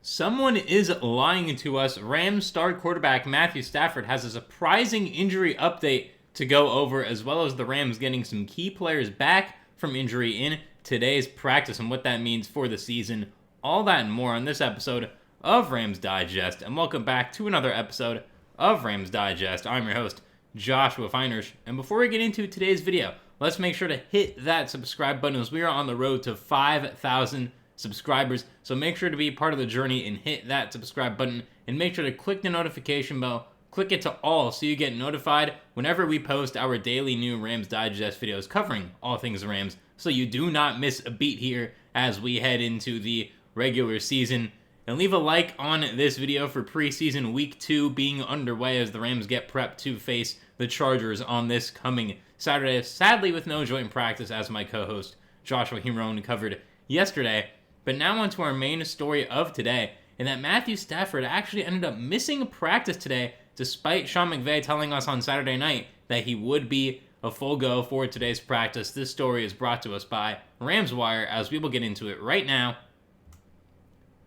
Someone is lying to us. Rams star quarterback Matthew Stafford has a surprising injury update to go over, as well as the Rams getting some key players back from injury in today's practice and what that means for the season. All that and more on this episode of Rams Digest. And welcome back to another episode of Rams Digest. I'm your host, Joshua Finehirsh. And before we get into today's video, let's make sure to hit that subscribe button as we are on the road to 5,000 subscribers. So make sure to be part of the journey and hit that subscribe button, and make sure to click the notification bell, click it to all so you get notified whenever we post our daily new Rams Digest videos covering all things Rams, so you do not miss a beat here as we head into the regular season. And leave a like on this video for preseason week 2 being underway as the Rams get prepped to face the Chargers on this coming Saturday, sadly with no joint practice as my co-host Joshua Hirone covered yesterday. But now on to our main story of today, and that Matthew Stafford actually ended up missing practice today, despite Sean McVay telling us on Saturday night that he would be a full go for today's practice. This story is brought to us by Rams Wire, as we will get into it right now.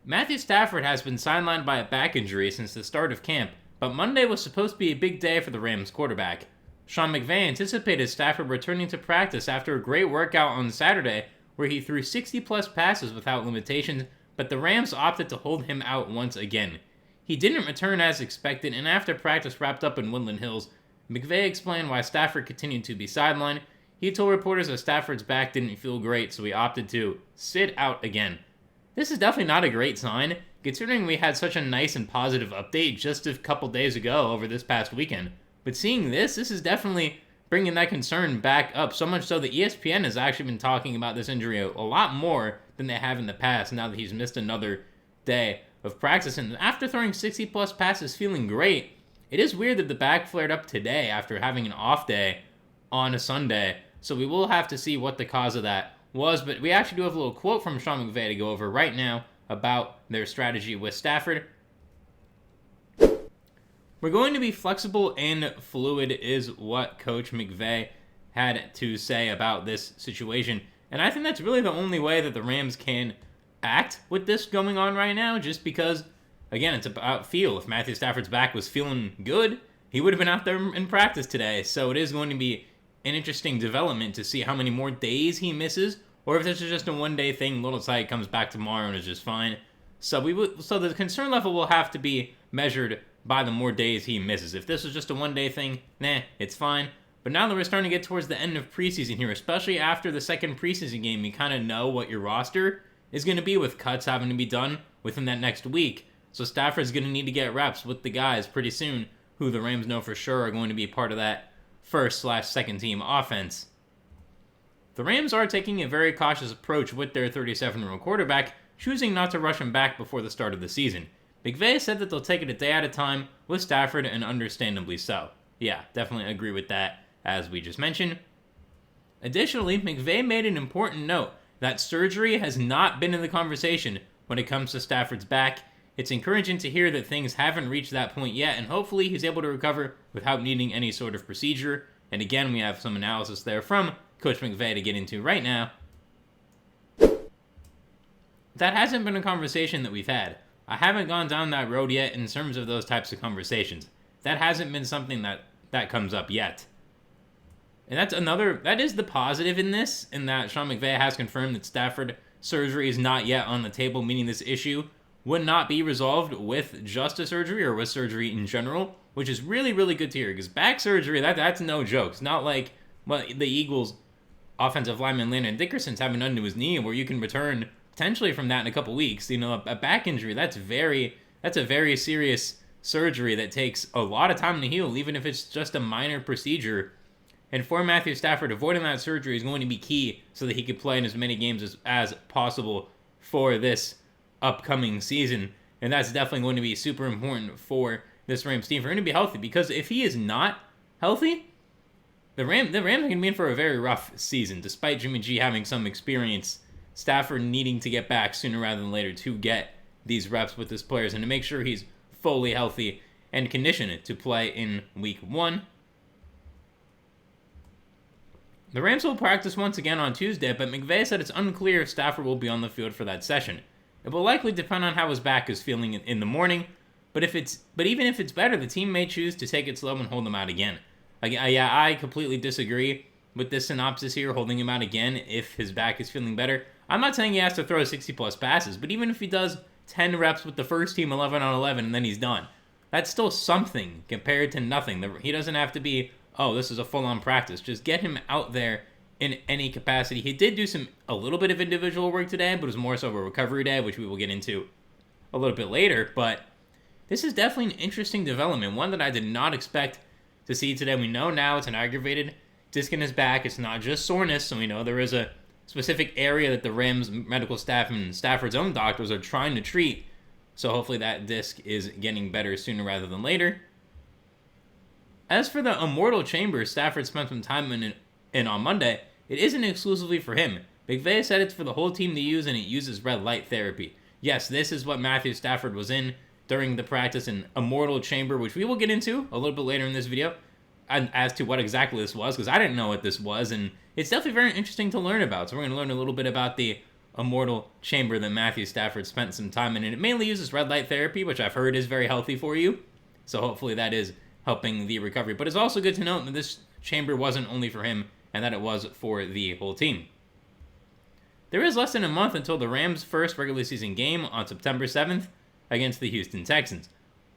Matthew Stafford has been sidelined by a back injury since the start of camp, but Monday was supposed to be a big day for the Rams quarterback. Sean McVay anticipated Stafford returning to practice after a great workout on Saturday, where he threw 60-plus passes without limitations, but the Rams opted to hold him out once again. He didn't return as expected, and after practice wrapped up in Woodland Hills, McVay explained why Stafford continued to be sidelined. He told reporters that Stafford's back didn't feel great, so he opted to sit out again. This is definitely not a great sign, considering we had such a nice and positive update just a couple days ago over this past weekend. But seeing this is definitely bringing that concern back up, so much so that ESPN has actually been talking about this injury a lot more than they have in the past, now that he's missed another day of practice. And after throwing 60-plus passes feeling great, it is weird that the back flared up today after having an off day on a Sunday, so we will have to see what the cause of that was. But we actually do have a little quote from Sean McVay to go over right now about their strategy with Stafford. We're going to be flexible and fluid is what Coach McVay had to say about this situation. And I think that's really the only way that the Rams can act with this going on right now, just because, again, it's about feel. If Matthew Stafford's back was feeling good, he would have been out there in practice today. So it is going to be an interesting development to see how many more days he misses, or if this is just a one-day thing, Little Tight comes back tomorrow and is just fine. So the concern level will have to be measured by the more days he misses. If this was just a one-day thing, it's fine. But now that we're starting to get towards the end of preseason here, especially after the second preseason game, you kind of know what your roster is going to be, with cuts having to be done within that next week. So Stafford's going to need to get reps with the guys pretty soon, who the Rams know for sure are going to be part of that first/second team offense. The Rams are taking a very cautious approach with their 37-year-old quarterback, choosing not to rush him back before the start of the season. McVay said that they'll take it a day at a time with Stafford, and understandably so. Yeah, definitely agree with that, as we just mentioned. Additionally, McVay made an important note that surgery has not been in the conversation when it comes to Stafford's back. It's encouraging to hear that things haven't reached that point yet, and hopefully he's able to recover without needing any sort of procedure. And again, we have some analysis there from Coach McVay to get into right now. That hasn't been a conversation that we've had. I haven't gone down that road yet in terms of those types of conversations. That hasn't been something that comes up yet. And that is the positive in this, in that Sean McVay has confirmed that Stafford surgery is not yet on the table, meaning this issue would not be resolved with just a surgery or with surgery in general, which is really, really good to hear, because back surgery, that's no joke. It's not like the Eagles' offensive lineman Landon Dickerson's having done to his knee, where you can return potentially from that in a couple weeks. A back injury, that's a very serious surgery that takes a lot of time to heal, even if it's just a minor procedure. And for Matthew Stafford, avoiding that surgery is going to be key so that he can play in as many games as possible for this upcoming season. And that's definitely going to be super important for this Rams team for him to be healthy, because if he is not healthy, the Rams are going to be in for a very rough season, despite Jimmy G having some experience. Stafford needing to get back sooner rather than later to get these reps with his players and to make sure he's fully healthy and conditioned to play in week 1. The Rams will practice once again on Tuesday, but McVay said it's unclear if Stafford will be on the field for that session. It will likely depend on how his back is feeling in the morning, but even if it's better, the team may choose to take it slow and hold him out again. I completely disagree with this synopsis here, holding him out again if his back is feeling better. I'm not saying he has to throw 60-plus passes, but even if he does 10 reps with the first team 11 on 11 and then he's done, that's still something compared to nothing. He doesn't have to be, oh, this is a full-on practice. Just get him out there in any capacity. He did do a little bit of individual work today, but it was more so a recovery day, which we will get into a little bit later. But this is definitely an interesting development, one that I did not expect to see today. We know now it's an aggravated disc in his back. It's not just soreness, so we know there is a specific area that the Rams medical staff and Stafford's own doctors are trying to treat. So hopefully that disc is getting better sooner rather than later. As for the Immortal Chamber Stafford spent some time in on Monday, it isn't exclusively for him. McVay said it's for the whole team to use, and it uses red light therapy. Yes, this is what Matthew Stafford was in during the practice in Immortal Chamber, which we will get into a little bit later in this video, and as to what exactly this was, because I didn't know what this was, and it's definitely very interesting to learn about. So we're going to learn a little bit about the Immortal Chamber that Matthew Stafford spent some time in, and it mainly uses red light therapy, which I've heard is very healthy for you. So hopefully that is helping the recovery. But it's also good to note that this chamber wasn't only for him, and that it was for the whole team. There is less than a month until the Rams' first regular season game on September 7th against the Houston Texans.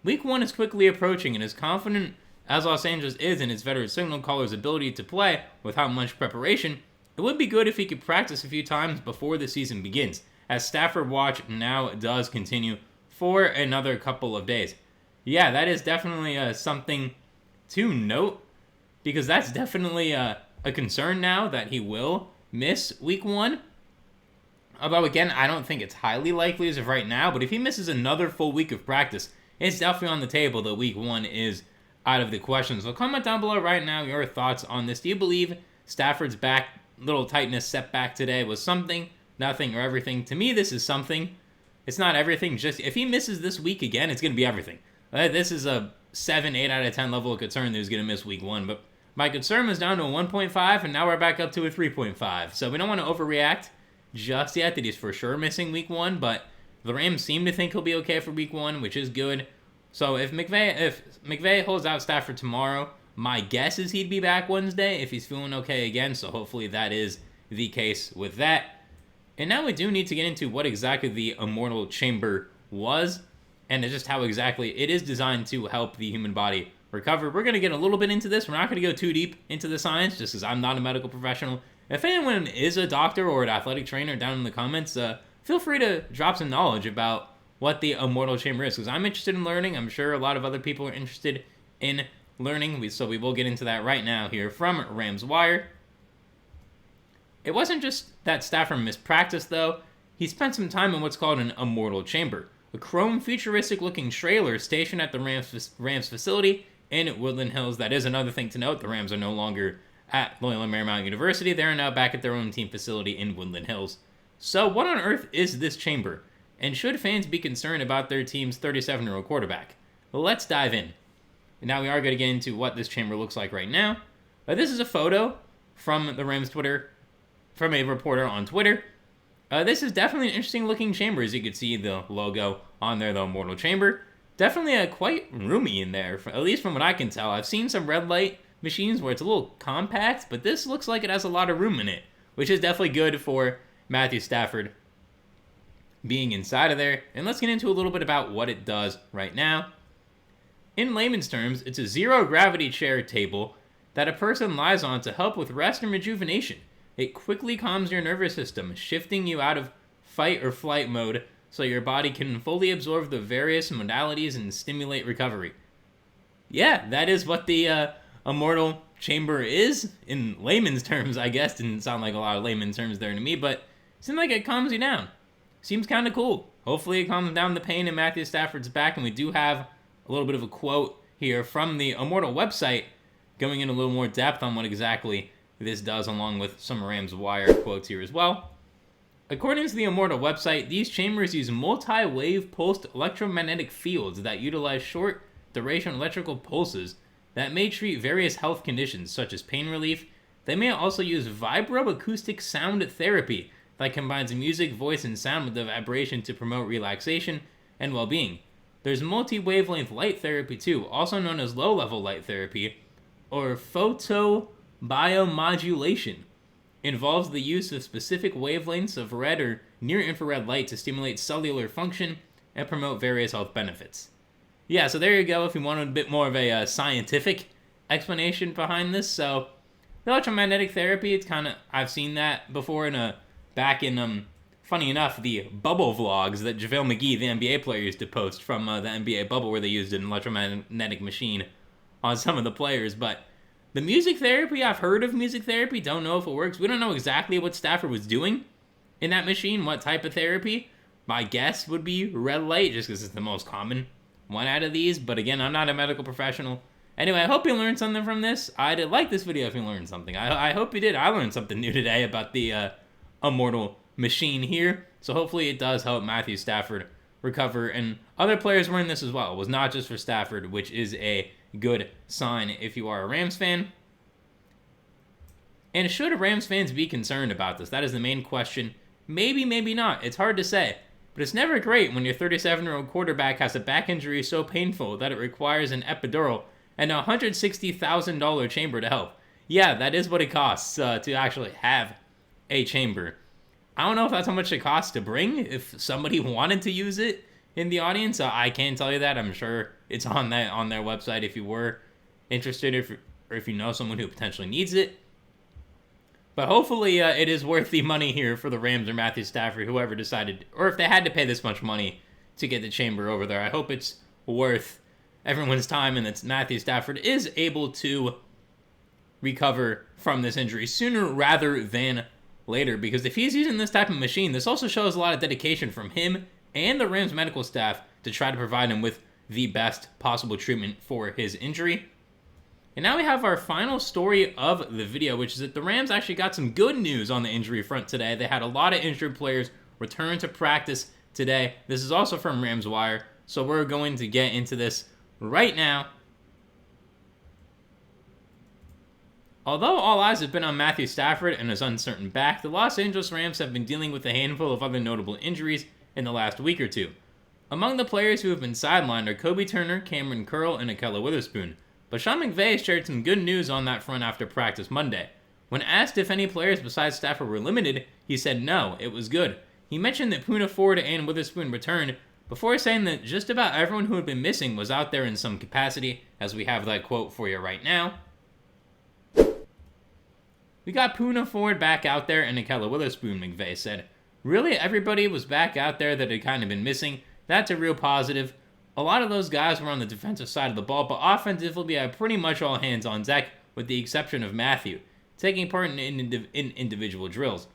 Week 1 is quickly approaching, and as confident as Los Angeles is in its veteran signal caller's ability to play without much preparation, it would be good if he could practice a few times before the season begins, as Stafford Watch now does continue for another couple of days. Yeah, that is definitely something to note, because that's definitely a concern now that he will miss week 1. Although, again, I don't think it's highly likely as of right now, but if he misses another full week of practice, it's definitely on the table that week 1 is out of the question. So comment down below right now your thoughts on this. Do you believe Stafford's back little tightness setback today was something, nothing, or everything? To me, this is something. It's not everything. Just if he misses this week again, it's going to be everything. This is a 7, 8 out of 10 level of concern that he's going to miss week 1, but my concern was down to a 1.5, and now we're back up to a 3.5. So we don't want to overreact just yet that he's for sure missing week 1, but the Rams seem to think he'll be okay for week 1, which is good. So if McVay holds out Stafford tomorrow, my guess is he'd be back Wednesday if he's feeling okay again. So hopefully that is the case with that. And now we do need to get into what exactly the Immortal Chamber was, and just how exactly it is designed to help the human body recover. We're going to get a little bit into this. We're not going to go too deep into the science, just because I'm not a medical professional. If anyone is a doctor or an athletic trainer down in the comments, feel free to drop some knowledge about what the Immortal Chamber is, because I'm interested in learning. I'm sure a lot of other people are interested in learning, so we will get into that right now here from Rams Wire. It wasn't just that Stafford missed practice, though. He spent some time in what's called an Immortal Chamber, a chrome futuristic-looking trailer stationed at the Rams facility in Woodland Hills. That is another thing to note. The Rams are no longer at Loyola Marymount University. They're now back at their own team facility in Woodland Hills. So what on earth is this chamber? And should fans be concerned about their team's 37-year-old quarterback? Well, let's dive in. And now we are going to get into what this chamber looks like right now. This is a photo from the Rams Twitter, from a reporter on Twitter. This is definitely an interesting looking chamber. As you can see the logo on there, the Immortal Chamber. Definitely quite roomy in there, at least from what I can tell. I've seen some red light machines where it's a little compact, but this looks like it has a lot of room in it, which is definitely good for Matthew Stafford being inside of there. And let's get into a little bit about what it does right now. In layman's terms, it's a zero-gravity chair table that a person lies on to help with rest and rejuvenation. It quickly calms your nervous system, shifting you out of fight or flight mode so your body can fully absorb the various modalities and stimulate recovery. Yeah, that is what the Immortal Chamber is in layman's terms, I guess. Didn't sound like a lot of layman's terms there to me, but it seems like it calms you down. Seems kind of cool. Hopefully it calms down the pain in Matthew Stafford's back, and we do have a little bit of a quote here from the Immortal website going in a little more depth on what exactly this does, along with some Rams Wire quotes here as well. According to the Immortal website, these chambers use multi-wave pulsed electromagnetic fields that utilize short-duration electrical pulses that may treat various health conditions such as pain relief. They may also use vibroacoustic sound therapy that combines music, voice, and sound with the vibration to promote relaxation and well-being. There's multi-wavelength light therapy too, also known as low-level light therapy, or photobiomodulation. Involves the use of specific wavelengths of red or near-infrared light to stimulate cellular function and promote various health benefits. Yeah, so there you go if you wanted a bit more of a scientific explanation behind this. So the electromagnetic therapy, it's kind of, I've seen that before back in, funny enough, the bubble vlogs that JaVale McGee, the NBA player, used to post from the NBA bubble where they used an electromagnetic machine on some of the players. But the music therapy, I've heard of music therapy, don't know if it works. We don't know exactly what Stafford was doing in that machine, what type of therapy. My guess would be red light, just because it's the most common one out of these. But again, I'm not a medical professional. Anyway, I hope you learned something from this. I'd like this video if you learned something. I hope you did. I learned something new today about the Immortal machine here. So hopefully it does help Matthew Stafford recover. And other players were in this as well. It was not just for Stafford, which is a good sign if you are a Rams fan. And should Rams fans be concerned about this? That is the main question. Maybe, maybe not. It's hard to say. But it's never great when your 37-year-old quarterback has a back injury so painful that it requires an epidural and a $160,000 chamber to help. Yeah, that is what it costs to actually have a chamber. I don't know if that's how much it costs to bring. If somebody wanted to use it in the audience, I can't tell you that. I'm sure it's on their website if you were interested, or if you know someone who potentially needs it. But hopefully it is worth the money here for the Rams or Matthew Stafford, whoever decided, or if they had to pay this much money to get the chamber over there. I hope it's worth everyone's time and that Matthew Stafford is able to recover from this injury sooner rather than later. Because if he's using this type of machine, this also shows a lot of dedication from him and the Rams medical staff to try to provide him with the best possible treatment for his injury. And now we have our final story of the video, which is that the Rams actually got some good news on the injury front today. They had a lot of injured players return to practice today. This is also from Rams Wire, so we're going to get into this right now. Although all eyes have been on Matthew Stafford and his uncertain back, the Los Angeles Rams have been dealing with a handful of other notable injuries in the last week or two. Among the players who have been sidelined are Kobe Turner, Cameron Curl, and Ahkello Witherspoon. But Sean McVay shared some good news on that front after practice Monday. When asked if any players besides Stafford were limited, he said no, it was good. He mentioned that Puka Nacua and Witherspoon returned, before saying that just about everyone who had been missing was out there in some capacity, as we have that quote for you right now. We got Puka Nacua back out there and Ahkello Witherspoon, McVay said. Really, everybody was back out there that had kind of been missing. That's a real positive. A lot of those guys were on the defensive side of the ball, but offensively we had pretty much all hands on deck, with the exception of Matthew, taking part in individual drills.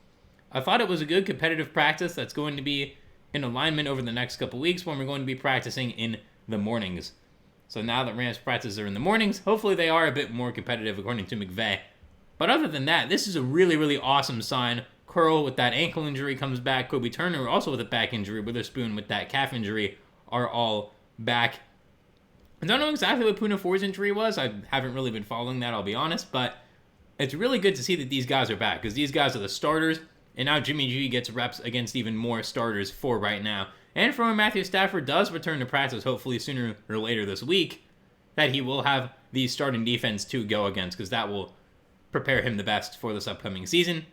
I thought it was a good competitive practice that's going to be in alignment over the next couple weeks when we're going to be practicing in the mornings. So now that Rams practices are in the mornings, hopefully they are a bit more competitive according to McVay. But other than that, this is a really, really awesome sign. Curl with that ankle injury comes back. Kobe Turner also with a back injury. Witherspoon with that calf injury are all back. I don't know exactly what Puka Nacua's injury was. I haven't really been following that, I'll be honest. But it's really good to see that these guys are back, because these guys are the starters. And now Jimmy G gets reps against even more starters for right now. And for when Matthew Stafford does return to practice, hopefully sooner or later this week, that he will have the starting defense to go against, because that will prepare him the best for this upcoming season.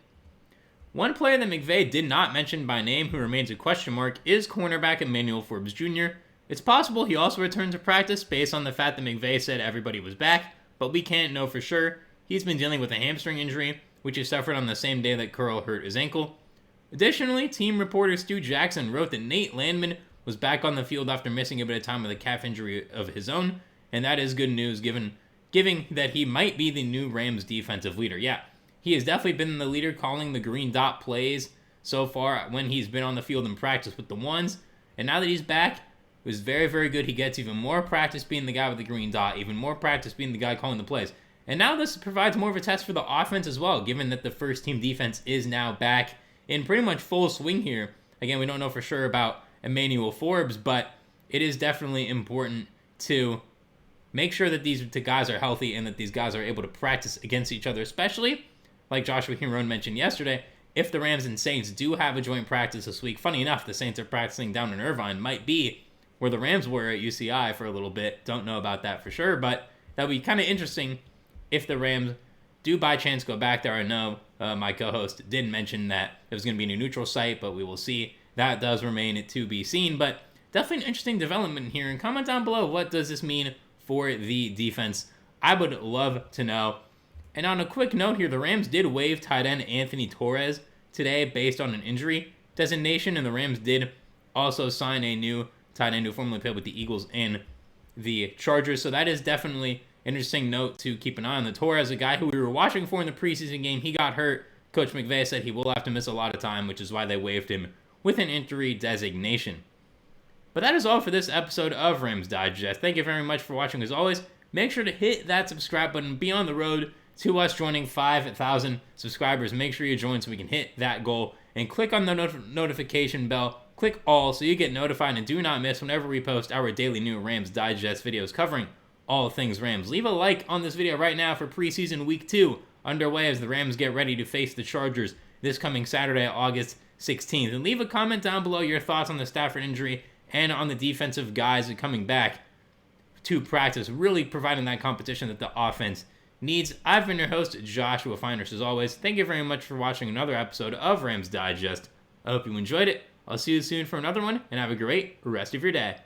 One player that McVay did not mention by name who remains a question mark is cornerback Emmanuel Forbes Jr. It's possible he also returned to practice based on the fact that McVay said everybody was back, but we can't know for sure. He's been dealing with a hamstring injury, which he suffered on the same day that Curl hurt his ankle. Additionally, team reporter Stu Jackson wrote that Nate Landman was back on the field after missing a bit of time with a calf injury of his own, and that is good news given that he might be the new Rams defensive leader. Yeah, he has definitely been the leader calling the green dot plays so far when he's been on the field in practice with the ones, and now that he's back, it was very, very good. He gets even more practice being the guy with the green dot, even more practice being the guy calling the plays. And now this provides more of a test for the offense as well, given that the first team defense is now back in pretty much full swing here. Again, we don't know for sure about Emmanuel Forbes, but it is definitely important to make sure that these two guys are healthy and that these guys are able to practice against each other, especially, like Joshua Huron mentioned yesterday, if the Rams and Saints do have a joint practice this week, funny enough, the Saints are practicing down in Irvine, might be where the Rams were at UCI for a little bit. Don't know about that for sure, but that would be kind of interesting if the Rams do by chance go back there. I know my co-host did mention that it was going to be a neutral site, but we will see. That does remain to be seen, but definitely an interesting development here. And comment down below, what does this mean for the defense? I would love to know. And on a quick note here, the Rams did waive tight end Anthony Torres today based on an injury designation, and the Rams did also sign a new tight end who formerly played with the Eagles and the Chargers. So that is definitely an interesting note to keep an eye on. The Torres, a guy who we were watching for in the preseason game, he got hurt. Coach McVay said he will have to miss a lot of time, which is why they waived him with an injury designation. But that is all for this episode of Rams Digest. Thank you very much for watching. As always, make sure to hit that subscribe button. Be on the road to us joining 5,000 subscribers. Make sure you join so we can hit that goal. And click on the notification bell. Click all so you get notified and do not miss whenever we post our daily new Rams Digest videos covering all things Rams. Leave a like on this video right now for preseason week 2 underway as the Rams get ready to face the Chargers this coming Saturday, August 16th. And leave a comment down below your thoughts on the Stafford injury and on the defensive guys coming back to practice, really providing that competition that the offense needs. I've been your host, Joshua Finehirsh. As always, thank you very much for watching another episode of Rams Digest. I hope you enjoyed it. I'll see you soon for another one, and have a great rest of your day.